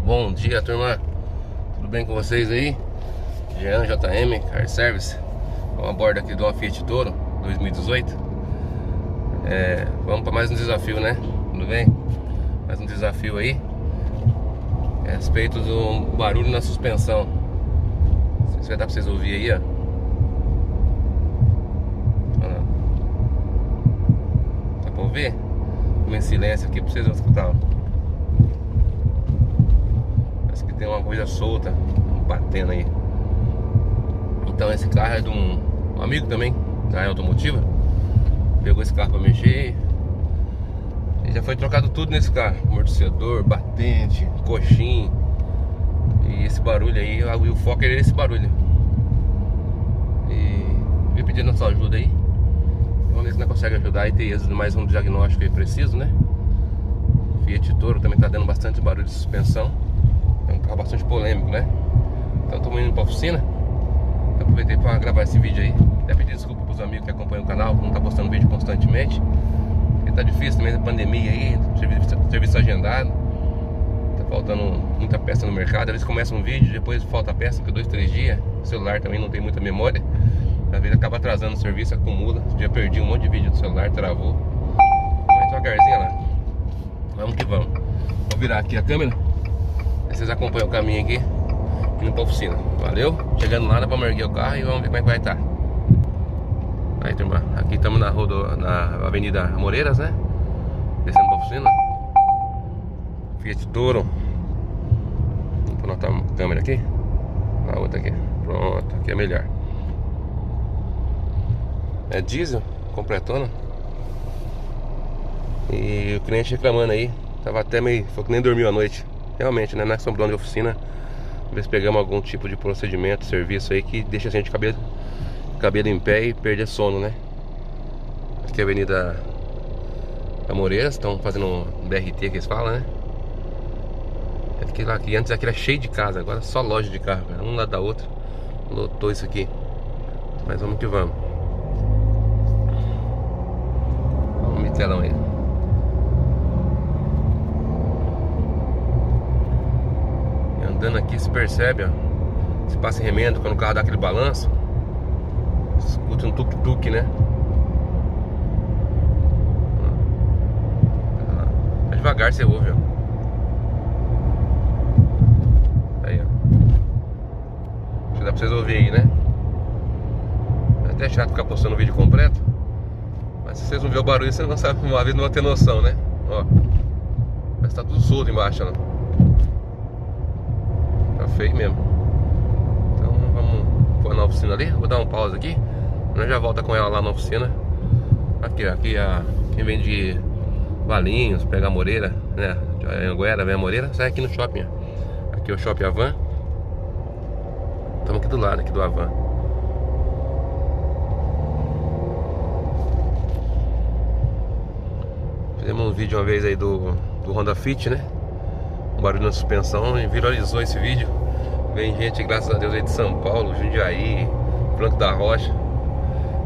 Bom dia, turma. Tudo bem com vocês aí? Jean JM Car Service. Vamos a bordo aqui de uma Fiat Toro 2018. Vamos para mais um desafio, né? Tudo bem? Mais um desafio aí. A respeito do barulho na suspensão. Não sei se vai dar para vocês ouvir aí, ó. Olha lá. Dá para ouvir? Vou em silêncio aqui para vocês escutar. Parece que tem uma coisa solta batendo aí. Então esse carro é de um amigo também da área automotiva. Pegou esse carro para mexer e já foi trocado tudo nesse carro. Amortecedor, batente, coxim. E esse barulho aí, o foco era esse barulho. E vim pedindo a sua ajuda aí. Vamos ver se nós conseguimos ajudar e ter êxito mais um diagnóstico aí preciso, né? Fiat Toro também tá dando bastante barulho de suspensão. É um carro bastante polêmico, né? Então estamos indo para a oficina. Eu aproveitei para gravar esse vídeo aí. Até pedir desculpa para os amigos que acompanham o canal, que não tá postando vídeo constantemente. Porque tá difícil também a pandemia aí, serviço agendado. Tá faltando muita peça no mercado. Às vezes começa um vídeo, depois falta peça, fica 2, 3 dias. O celular também não tem muita memória. Às vezes acaba atrasando o serviço, acumula. Já perdi um monte de vídeo do celular, travou. Mas devagarzinho lá. Vamos que vamos. Vou virar aqui a câmera. Aí vocês acompanham o caminho aqui, indo pra oficina. Valeu? Chegando lá, dá pra erguer o carro e vamos ver como é que vai estar. Aí, turma, aqui estamos na Avenida Amoreiras, né? Descendo pra oficina. Fiat Toro. Vamos botar a câmera aqui. A outra aqui. Pronto, aqui é melhor. É diesel, completona. E o cliente reclamando aí. Tava até meio... Falou que nem dormiu à noite. Realmente, né? Nós somos dono de oficina. Ver se pegamos algum tipo de procedimento, serviço aí que deixa a gente cabelo em pé e perder sono, né? Aqui é a Avenida Amoreiras. Estão fazendo um BRT que eles falam, né? Aqui antes aqui era cheio de casa, agora só loja de carro, um lado da outra. Lotou isso aqui. Mas vamos que vamos. Vamos me telão aí. Andando aqui se percebe, ó. Se passa em remendo, quando o carro dá aquele balanço, escuta um tuk-tuk, né? Vai devagar, você ouve, ó. Aí, ó. Acho que dá pra vocês ouvirem aí, né? É até chato ficar postando o vídeo completo, mas se vocês não verem o barulho, vocês não sabem, uma vez não vão ter noção, né? Ó. Mas tá tudo solto embaixo, ó. Tá feio mesmo. Então vamos pôr na oficina ali. Vou dar um pause aqui. Nós já volta com ela lá na oficina. Aqui quem vem de Valinhos, pega a Moreira, né? Anguera, vem a Moreira, sai aqui no shopping, ó. Aqui é o Shopping Avan. Estamos aqui do lado, aqui do Avan. Fizemos um vídeo uma vez aí do Honda Fit, né? Um barulho na suspensão, e viralizou esse vídeo. Vem gente, graças a Deus, aí de São Paulo, Jundiaí, Franco da Rocha.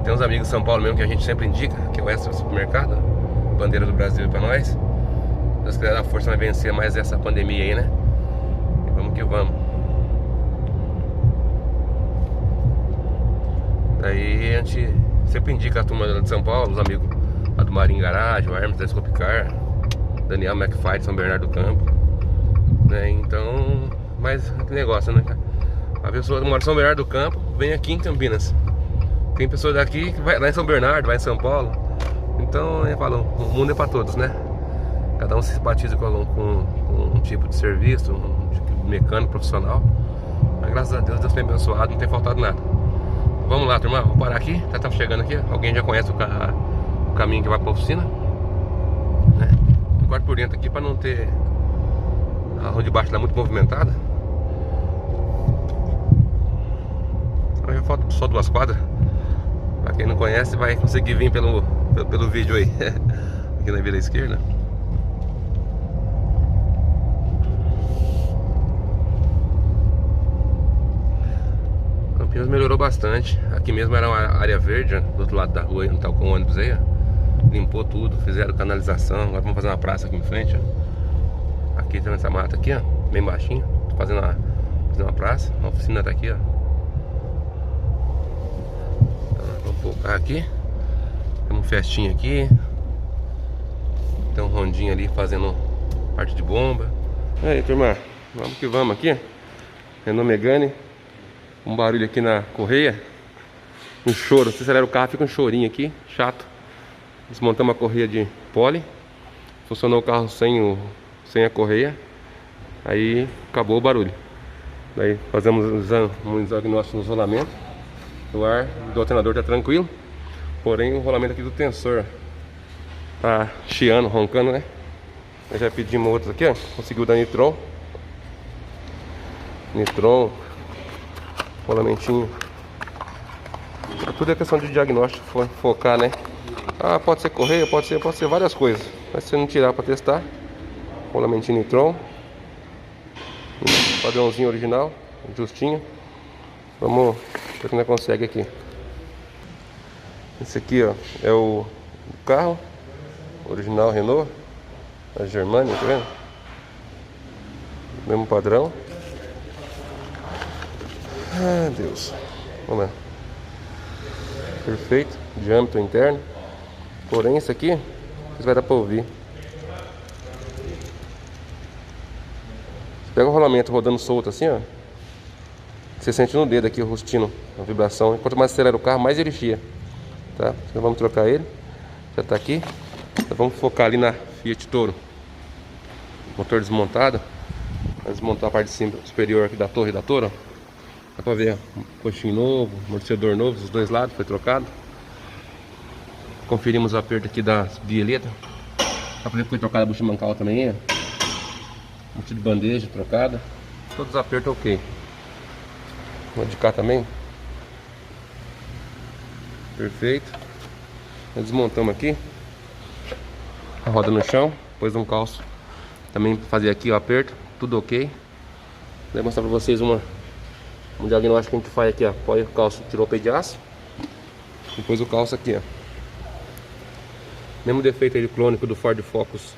Tem uns amigos de São Paulo mesmo que a gente sempre indica, que é o Extra Supermercado, bandeira do Brasil pra nós. Deus quiser dar força, vai vencer mais essa pandemia aí, né? E vamos que vamos. Daí a gente sempre indica a turma de São Paulo, os amigos lá do Marinho Garage, o Hermes da Scopecar, Daniel McFly de São Bernardo do Campo, né? Então, mas que negócio, né? A pessoa mora em São Bernardo do Campo, vem aqui em Campinas. Tem pessoas daqui que vai lá em São Bernardo, vai em São Paulo. Então, eu falo, o mundo é pra todos, né? Cada um se simpatiza com um tipo de serviço, um tipo de mecânico profissional. Mas graças a Deus, Deus tem abençoado, não tem faltado nada. Vamos lá, turma, vamos parar aqui. Já estamos chegando aqui. Alguém já conhece o caminho que vai pra oficina, né? Eu guardo por dentro aqui pra não ter... A rua de baixo está muito movimentada. Já falta só 2 quadras. Pra quem não conhece, vai conseguir vir pelo vídeo aí. Aqui na Vila Esquerda. Campinas melhorou bastante. Aqui mesmo era uma área verde, do outro lado da rua, não tá com o ônibus aí, ó. Limpou tudo, fizeram canalização. Agora vamos fazer uma praça aqui em frente, ó. Aqui tem essa mata aqui, ó. bem baixinho. Tô fazendo uma praça. A oficina tá aqui, ó. Então, vamos pôr o carro aqui. Tem um festinha aqui. Tem um rondinho ali fazendo parte de bomba. Aí, turma, vamos que vamos aqui. Renault Megane. Um barulho aqui na correia. Um choro, se acelera o carro, fica um chorinho aqui, chato. Desmontamos a correia de pole. Funcionou o carro sem a correia. Aí acabou o barulho. Daí fazemos um diagnóstico no rolamento. O ar do alternador tá tranquilo. Porém o rolamento aqui do tensor tá chiando, roncando, né? Nós já pedimos outros aqui, ó. Conseguiu dar Nitron. Nitron. Rolamentinho. Tudo é questão de diagnóstico, focar, né? Ah, pode ser correia, pode ser várias coisas. Mas se você não tirar para testar, rolamentinho Nitron, padrãozinho original, justinho. Vamos ver o que nós consegue aqui. Esse aqui, ó, é o carro original Renault, a Germânia, tá vendo? Mesmo padrão. Ah, Deus. Vamos lá. Perfeito, diâmetro interno. Porém, isso aqui vai dar para ouvir. Você pega o rolamento rodando solto assim, ó. Você sente no dedo aqui o rustino, a vibração. Quanto mais acelera o carro, mais ele chia. Tá? Então vamos trocar ele. Já tá aqui. Então vamos focar ali na Fiat Toro. Motor desmontado. Vamos desmontar a parte de cima superior aqui da torre da Toro. Dá pra ver, ó, um coxinho novo, amortecedor novo, dos dois lados, foi trocado. Conferimos o aperto aqui das bieletas. Dá pra ver que foi trocada a bucha mancal também, ó. Bucha de bandeja trocada. Todos os apertos ok. Vou de cá também. Perfeito. Nós desmontamos aqui a roda no chão, depois um calço. Também fazer aqui o aperto, tudo ok. Vou mostrar pra vocês um diagnóstico que a gente faz aqui, ó. Põe o calço, tirou o peito de aço. Depois o calço aqui, ó. Mesmo defeito aí crônico do Ford Focus.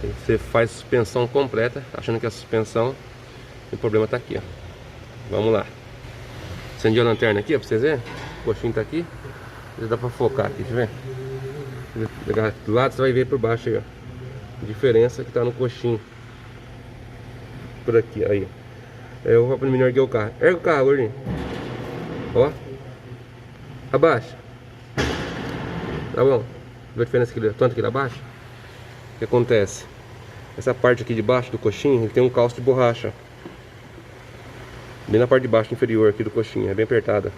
Você faz suspensão completa, achando que a suspensão, o problema tá aqui, ó. Vamos lá. Acendi a lanterna aqui, ó, pra vocês verem. O coxinho tá aqui. Já dá pra focar aqui, deixa eu ver. Pegar do lado, você vai ver por baixo aí, ó. A diferença que tá no coxinho. Por aqui, aí. Eu vou primeiro erguer o carro. Ergue o carro, gordinho. Ó. Abaixa. Tá bom. Vê a diferença aqui, tanto que ele abaixa. O que acontece? Essa parte aqui de baixo do coxinho, ele tem um calço de borracha. Bem na parte de baixo inferior aqui do coxinho, é bem apertada.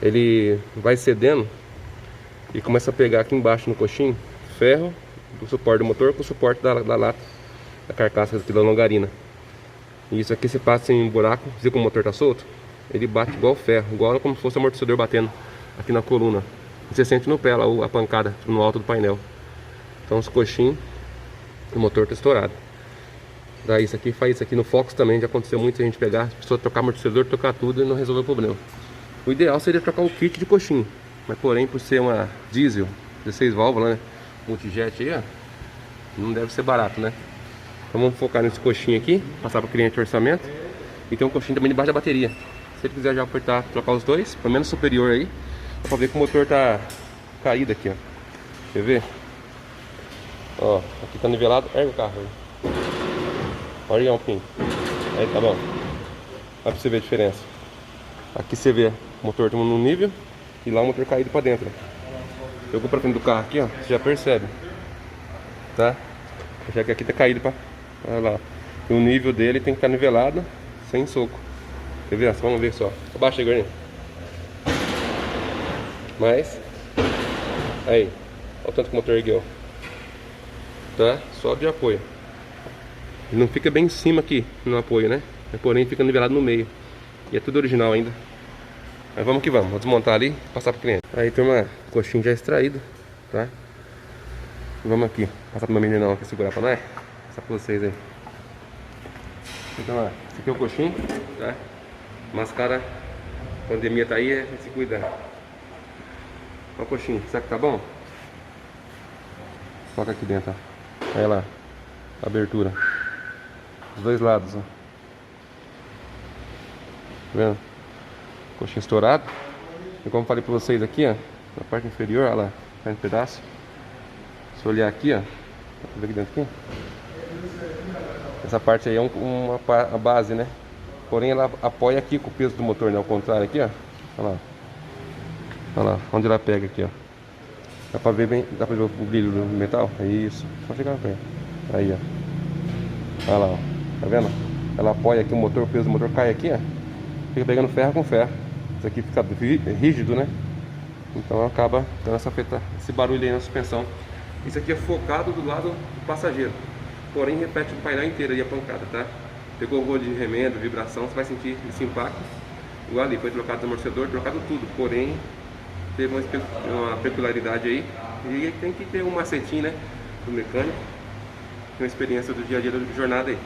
Ele vai cedendo e começa a pegar aqui embaixo no coxinho ferro do suporte do motor com o suporte da lata, da carcaça aqui da longarina. E isso aqui se passa em um buraco, viu como o motor tá solto? Ele bate igual ferro, igual como se fosse amortecedor batendo aqui na coluna. Você sente no pé lá a pancada no alto do painel. Então os coxinhos, o motor tá estourado. Daí isso aqui faz isso aqui no Focus também, já aconteceu muito a gente pegar, a pessoa trocar amortecedor, trocar tudo e não resolver o problema. O ideal seria trocar o kit de coxinho, mas porém por ser uma diesel, 16 válvulas, né, multijet aí, ó, não deve ser barato, né? Então vamos focar nesse coxinho aqui, passar para o cliente o orçamento. E tem um coxinho também debaixo da bateria. Se ele quiser já apertar, trocar os dois, pelo menos superior aí, dá pra ver que o motor tá caído aqui, ó. Quer ver? Ó, aqui tá nivelado, ergue o carro aí. Olha um pouquinho. Aí tá bom. Dá pra você ver a diferença. Aqui você vê o motor no nível e lá o motor caído pra dentro. Jogou pra frente do carro aqui, ó, você já percebe. Tá? Já que aqui tá caído pra lá. E o nível dele tem que estar nivelado, sem soco. Quer ver? Vamos ver só. Abaixa aí, gordinho. Mas aí, olha o tanto que o motor ergueu. Tá? Só de apoio. Ele não fica bem em cima aqui no apoio, né? Porém fica nivelado no meio. E é tudo original ainda. Mas vamos que vamos. Vou desmontar ali e passar pro cliente. Aí, turma, coxinho já extraído, tá? Vamos aqui. Passar pro meu meninão aqui segurar pra nós. Passar pra vocês aí. Então, ó, esse aqui é o coxinho, tá? Máscara, a pandemia tá aí, é se cuidar. Ó o coxinho, será que tá bom? Coloca aqui dentro, ó. Aí lá, abertura. Dos dois lados, ó. Tá vendo? Coxinha estourado. E como falei pra vocês aqui, ó, na parte inferior, olha lá, tá em pedaço. Se eu olhar aqui, ó, dá pra ver aqui dentro aqui. Essa parte aí é a base, né? Porém ela apoia aqui com o peso do motor, né? Ao contrário aqui, ó. Olha lá. Olha lá, onde ela pega aqui, ó. Dá pra ver bem, dá pra ver o brilho do metal? É isso. Só chegar perto. Aí, ó. Olha lá, ó. Tá vendo? Ela apoia aqui o motor, o peso do motor cai aqui, ó. Fica pegando ferro com ferro. Isso aqui fica rígido, né? Então acaba dando esse barulho aí na suspensão. Isso aqui é focado do lado do passageiro. Porém repete o painel inteiro aí a pancada, tá? Pegou o rolo de remendo, vibração, você vai sentir esse impacto. Igual ali, foi trocado o amortecedor, trocado tudo. Porém, teve uma peculiaridade aí. E tem que ter um macetinho, né? Do mecânico. Tem uma experiência do dia a dia da jornada aí.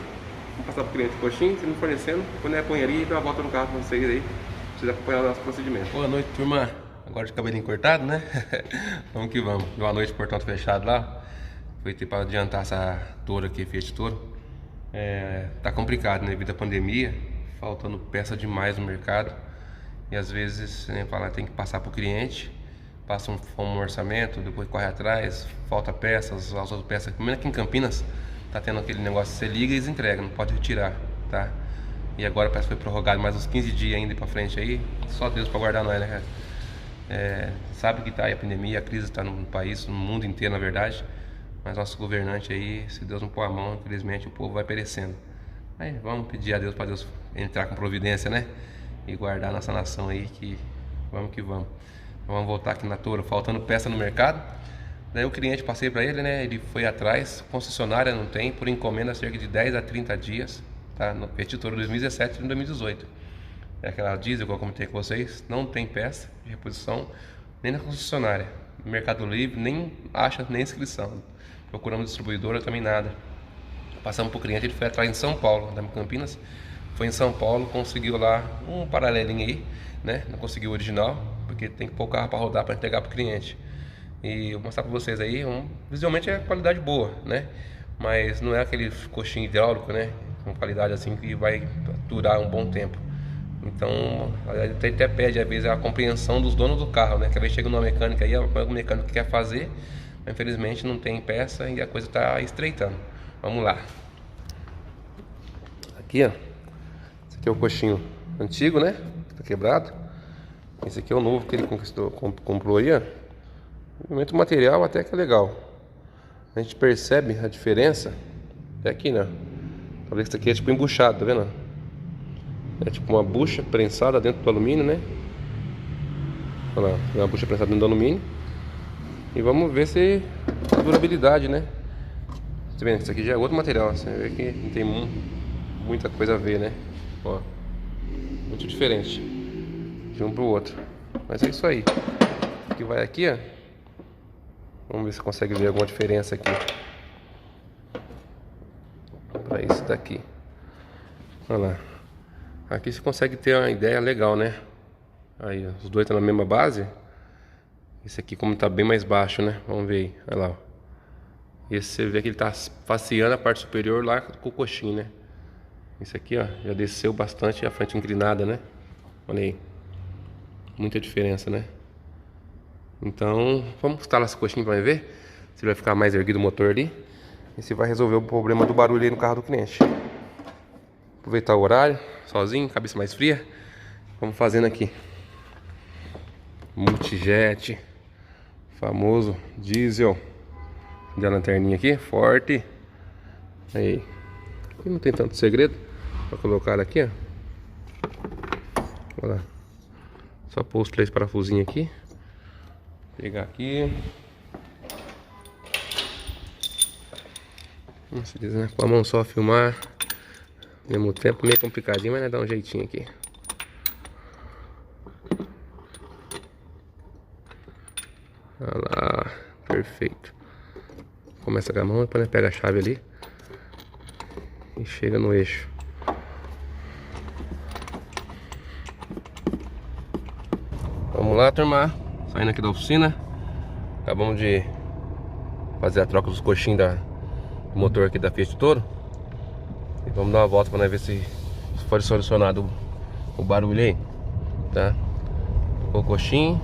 Vamos passar para o cliente coxinha, se não fornecendo, quando é a punharia e dá uma volta no carro com vocês aí. Vocês acompanhar o nosso procedimento. Boa noite, turma. Agora de cabelinho cortado, né? Vamos que vamos. Boa noite, portão fechado lá. Foi ter para adiantar essa Toro aqui, Fiat Toro. Tá complicado, né? Devido à pandemia, faltando peça demais no mercado. E às vezes, né, tem que passar para o cliente. Passa um orçamento, depois corre atrás, falta peças, as outras peças. Primeiro aqui em Campinas, tá tendo aquele negócio, você liga e eles entregam, não pode retirar, tá? E agora parece que foi prorrogado mais uns 15 dias ainda pra frente aí. Só Deus pra guardar nós, né, cara? Sabe que tá aí a pandemia, a crise tá no país, no mundo inteiro, na verdade. Mas nosso governante aí, se Deus não pôr a mão, infelizmente o povo vai perecendo. Aí vamos pedir a Deus pra Deus entrar com providência, né? E guardar nossa nação aí, que vamos que vamos. Vamos voltar aqui na Toro, faltando peça no mercado. Daí o cliente, passei para ele, né? Ele foi atrás, concessionária não tem, por encomenda cerca de 10 a 30 dias, tá? No Fiat Toro 2017 e 2018. É aquela diesel que eu comentei com vocês, não tem peça de reposição, nem na concessionária. No Mercado Livre, nem acha, nem inscrição. Procuramos distribuidora, também nada. Passamos para o cliente, ele foi atrás em São Paulo, da Campinas. Foi em São Paulo, conseguiu lá um paralelinho aí, né? Não conseguiu o original, porque tem que pôr o carro para rodar para entregar para o cliente. E eu vou mostrar para vocês aí, visualmente é qualidade boa, né? Mas não é aquele coxinho hidráulico, né? Com qualidade assim que vai durar um bom tempo. Então, até pede às vezes a compreensão dos donos do carro, né? Que às vezes chega numa mecânica aí, o mecânico quer fazer, mas infelizmente não tem peça e a coisa está estreitando. Vamos lá. Aqui, ó. Esse aqui é o coxinho antigo, né? Tá quebrado. Esse aqui é o novo que ele comprou aí, ó. O material até que é legal. A gente percebe a diferença. É aqui, né? Talvez isso aqui é tipo embuchado, tá vendo? É tipo uma bucha prensada dentro do alumínio, né? Olha lá, uma bucha prensada dentro do alumínio. E vamos ver se a durabilidade, né? Tá vendo? Isso aqui já é outro material. Você vê que não tem muita coisa a ver, né? Ó, muito diferente de um pro outro. Mas é isso aí. O que vai aqui, ó. Vamos ver se consegue ver alguma diferença aqui. Para isso daqui. Olha lá. Aqui você consegue ter uma ideia legal, né? Aí, ó, os dois estão na mesma base. Esse aqui como tá bem mais baixo, né? Vamos ver aí. Olha lá, ó. Esse você vê que ele tá faceando a parte superior lá com o coxinho, né? Esse aqui, ó, já desceu bastante a frente inclinada, né? Olha aí. Muita diferença, né? Então, vamos instalar esse coxinho para ver se vai ficar mais erguido o motor ali e se vai resolver o problema do barulho aí no carro do cliente. Aproveitar o horário, sozinho, cabeça mais fria. Vamos fazendo aqui. Multijet, famoso diesel. De lanterninha aqui, forte. Aí. Aqui não tem tanto segredo para colocar aqui, ó. Olha lá. Só pôr os 3 parafusinhos aqui. Pegar aqui. Como se diz, né? Com a mão só filmar. Ao mesmo tempo, meio complicadinho, mas dá um jeitinho aqui. Olha lá, perfeito. Começa com a mão, depois pega a chave ali e chega no eixo. Vamos lá, turma. Saindo aqui da oficina. Acabamos de fazer a troca dos coxinhos do motor aqui da Fiat Toro. Vamos dar uma volta para ver se foi solucionado o barulho aí, tá? O coxinho.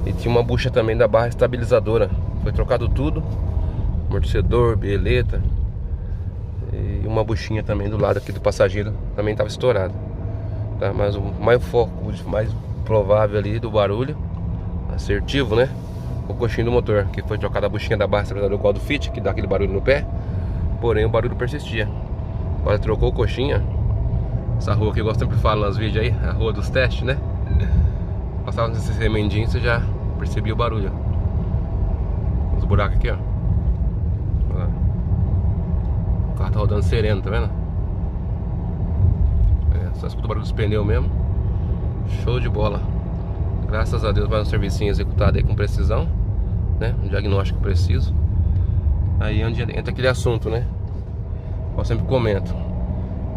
E tinha uma bucha também da barra estabilizadora. Foi trocado tudo. Amortecedor, bieleta. E uma buchinha também do lado aqui do passageiro também estava estourada, tá? Mas o mais foco, o mais provável ali do barulho assertivo, né? O coxinho do motor, que foi trocada a buchinha da barra estabilizadora igual do Fit, que dá aquele barulho no pé. Porém o barulho persistia. Agora trocou o coxinha. Essa rua que eu sempre falo nos vídeos aí, a rua dos testes, né? Passava nesses remendinhos, você já percebia o barulho. Os buracos aqui, ó. O carro tá rodando sereno, tá vendo? Só escuta o barulho dos pneus mesmo. Show de bola. Graças a Deus, mais um servicinho executado aí com precisão, né? Um diagnóstico preciso. Aí onde entra aquele assunto, né? Eu sempre comento.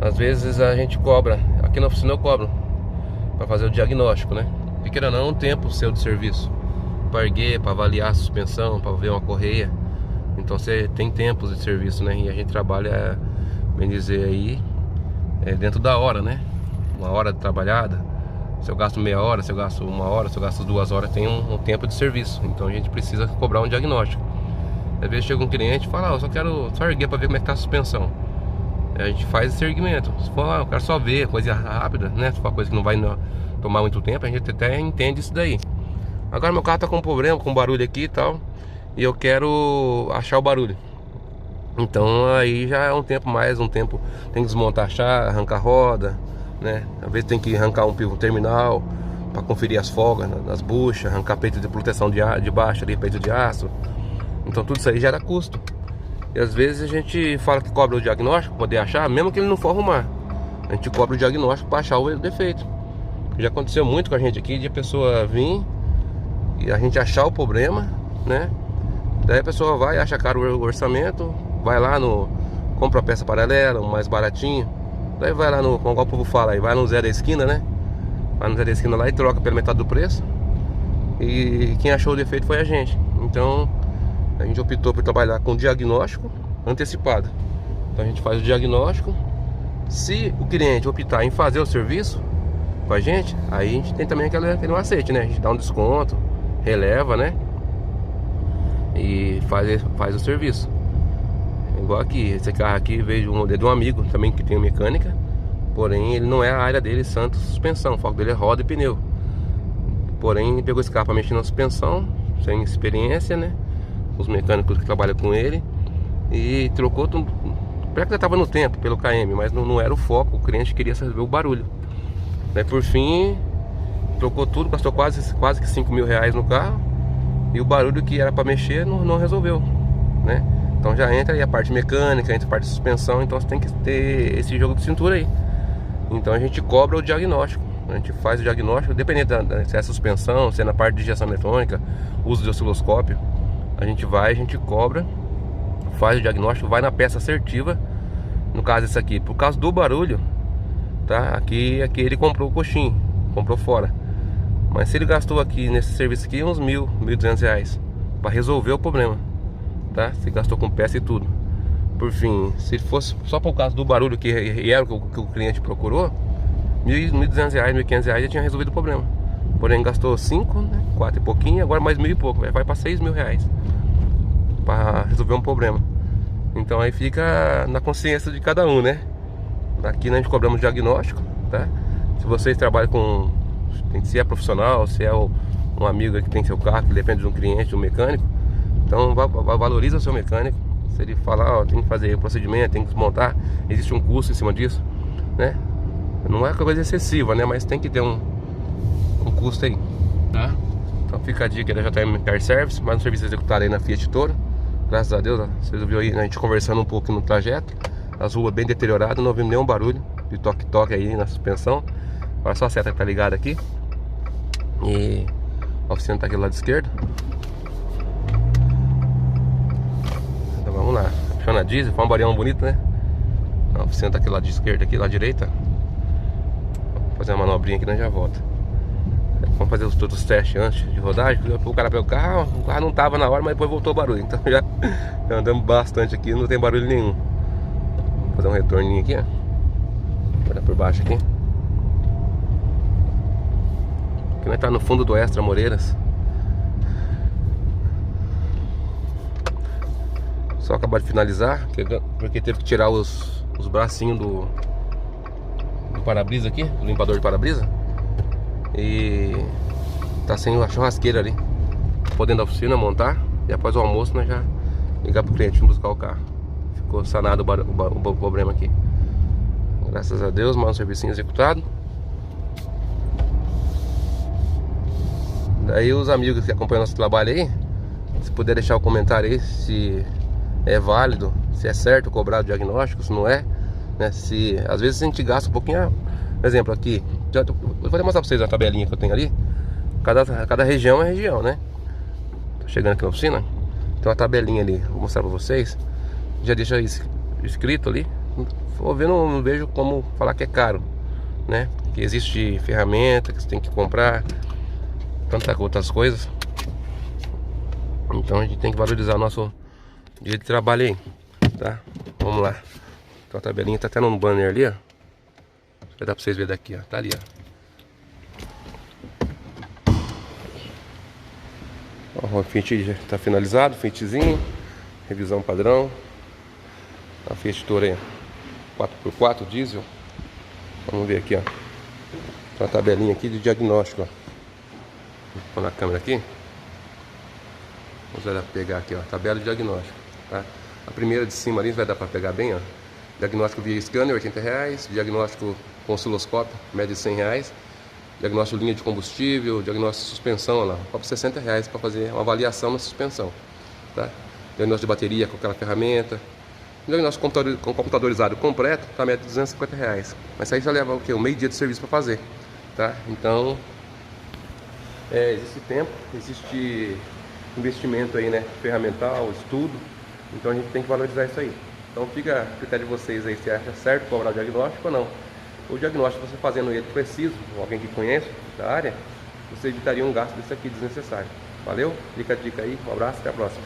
Às vezes a gente cobra, aqui na oficina eu cobro pra fazer o diagnóstico, né? E queira ou não, um tempo seu de serviço para erguer, para avaliar a suspensão, para ver uma correia. Então você tem tempos de serviço, né? E a gente trabalha, bem dizer aí, dentro da hora, né? Uma hora de trabalhada. Se eu gasto meia hora, se eu gasto uma hora, se eu gasto 2 horas, tem um tempo de serviço. Então a gente precisa cobrar um diagnóstico. Às vezes chega um cliente e fala, eu só quero erguer para ver como é que tá a suspensão. A gente faz esse erguimento. Se for, eu quero só ver, coisa rápida, né? Se for uma coisa que não vai tomar muito tempo, a gente até entende isso daí. Agora meu carro tá com um problema, com barulho aqui e tal, e eu quero achar o barulho. Então aí já é um tempo mais, tem que desmontar a chave, arrancar a roda, né? Às vezes tem que arrancar um pivô terminal para conferir as folgas nas buchas, arrancar peito de proteção de baixo ali, peito de aço. Então tudo isso aí gera custo. E às vezes a gente fala que cobra o diagnóstico para poder achar, mesmo que ele não for arrumar. A gente cobra o diagnóstico para achar o defeito. Já aconteceu muito com a gente aqui, de a pessoa vir e a gente achar o problema, né? Daí a pessoa vai, acha caro o orçamento, vai lá compra a peça paralela, o mais baratinho. Daí vai lá como o povo fala aí, vai no Zé da Esquina, né? Vai no Zé da Esquina lá e troca pela metade do preço. E quem achou o defeito foi a gente. Então a gente optou por trabalhar com diagnóstico antecipado. Então a gente faz o diagnóstico. Se o cliente optar em fazer o serviço com a gente, aí a gente tem também aquele macete, né? A gente dá um desconto, releva, né? E faz o serviço. Igual aqui, esse carro aqui veio de um amigo também que tem mecânica. Porém ele não é a área dele, santo suspensão. O foco dele é roda e pneu. Porém ele pegou esse carro para mexer na suspensão, sem experiência, né? Os mecânicos que trabalham com ele, e trocou tudo. Pior que já estava no tempo pelo KM, mas não era o foco. O cliente queria saber o barulho. Daí por fim trocou tudo, gastou quase que 5 mil reais no carro. E o barulho que era para mexer não resolveu, né? Então já entra aí a parte mecânica, entra a parte de suspensão. Então você tem que ter esse jogo de cintura aí. Então a gente cobra o diagnóstico. A gente faz o diagnóstico, dependendo se é suspensão, se é na parte de injeção eletrônica, uso de osciloscópio. A gente cobra, faz o diagnóstico, vai na peça assertiva. No caso esse aqui, por causa do barulho, tá? Aqui ele comprou o coxinho, comprou fora. Mas se ele gastou aqui nesse serviço aqui uns 1.200 reais para resolver o problema, tá? Se gastou com peça e tudo. Por fim, se fosse só por causa do barulho que era o que o cliente procurou, 1.200 reais, 1.500 reais já tinha resolvido o problema. Porém gastou 5, né? 4 e pouquinho, agora mais 1.000 e pouco, vai para 6 mil reais para resolver um problema. Então aí fica na consciência de cada um, né? Aqui a gente cobramos diagnóstico, tá? Se vocês trabalham com, se é profissional, se é um amigo que tem seu carro, que depende de um cliente, de um mecânico, então valoriza o seu mecânico. Se ele falar, ó, tem que fazer o procedimento, tem que desmontar, existe um custo em cima disso, né? Não é coisa excessiva, né? Mas tem que ter um custo aí, tá? Então fica a dica da JM Car Service, mais um serviço executado aí na Fiat Toro. Graças a Deus, ó, vocês ouviram aí, né, a gente conversando um pouco no trajeto. As ruas bem deterioradas, não ouvimos nenhum barulho de toque-toque aí na suspensão. Agora só a seta que tá ligada aqui. E a oficina tá aqui do lado esquerdo. Então vamos lá, puxando a diesel, foi um barião bonito, né? A oficina tá aqui do lado esquerdo, aqui do lado direito. Vou fazer uma manobrinha aqui e já volta. Vamos fazer todos os testes antes de rodagem. O cara pegou o carro não tava na hora, mas depois voltou o barulho. Então já andamos bastante aqui, não tem barulho nenhum. Vou fazer dar um retorninho aqui, ó. Olha por baixo aqui. Aqui nós tá no fundo do Extra Moreiras. Só acabar de finalizar, porque teve que tirar os bracinhos do para-brisa aqui, do limpador de para-brisa. E tá sem a churrasqueira ali. Podendo da oficina montar. E após o almoço nós já ligar pro cliente vir buscar o carro. Ficou sanado o problema aqui. Graças a Deus, mais um serviço executado. Daí os amigos que acompanham nosso trabalho aí, se puder deixar o comentário aí se é válido, se é certo cobrar o diagnóstico, se não é, né? Se às vezes a gente gasta um pouquinho. Por exemplo, aqui, vou mostrar pra vocês a tabelinha que eu tenho ali. Cada região é região, né? Tô chegando aqui na oficina, tem uma tabelinha ali, vou mostrar pra vocês. Já deixa escrito ali. Vou ver, não vejo como falar que é caro, né? Que existe ferramenta que você tem que comprar, tantas outras coisas. Então a gente tem que valorizar o nosso dia de trabalho aí, tá? Vamos lá. Então a tabelinha tá até no banner ali, ó. Vai dar pra vocês verem daqui, ó. Tá ali, ó. O Fiat já tá finalizado, Fiatzinho. Revisão padrão. A Fiat Toro aí, 4x4 diesel. Vamos ver aqui, ó. Tem uma tabelinha aqui de diagnóstico, ó. Vou pôr na câmera aqui. Vamos pegar aqui, ó, tabela de diagnóstico, tá? A primeira de cima ali vai dar para pegar bem, ó. Diagnóstico via scanner, R$80. Diagnóstico com osciloscópio, média de R$100. Diagnóstico linha de combustível, diagnóstico de suspensão, ó lá, cobra R$60 para fazer uma avaliação na suspensão, tá? Diagnóstico de bateria com aquela ferramenta. Diagnóstico computadorizado completo, tá, média de R$250. Mas isso aí já leva o quê? Um meio dia de serviço para fazer, tá? Então, existe tempo, existe investimento aí, né? Ferramental, estudo. Então a gente tem que valorizar isso aí. Então fica a critério de vocês aí se acha certo cobrar o diagnóstico ou não. O diagnóstico, você fazendo ele preciso, alguém que conhece da área, você evitaria um gasto desse aqui desnecessário. Valeu? Fica a dica aí, um abraço, até a próxima.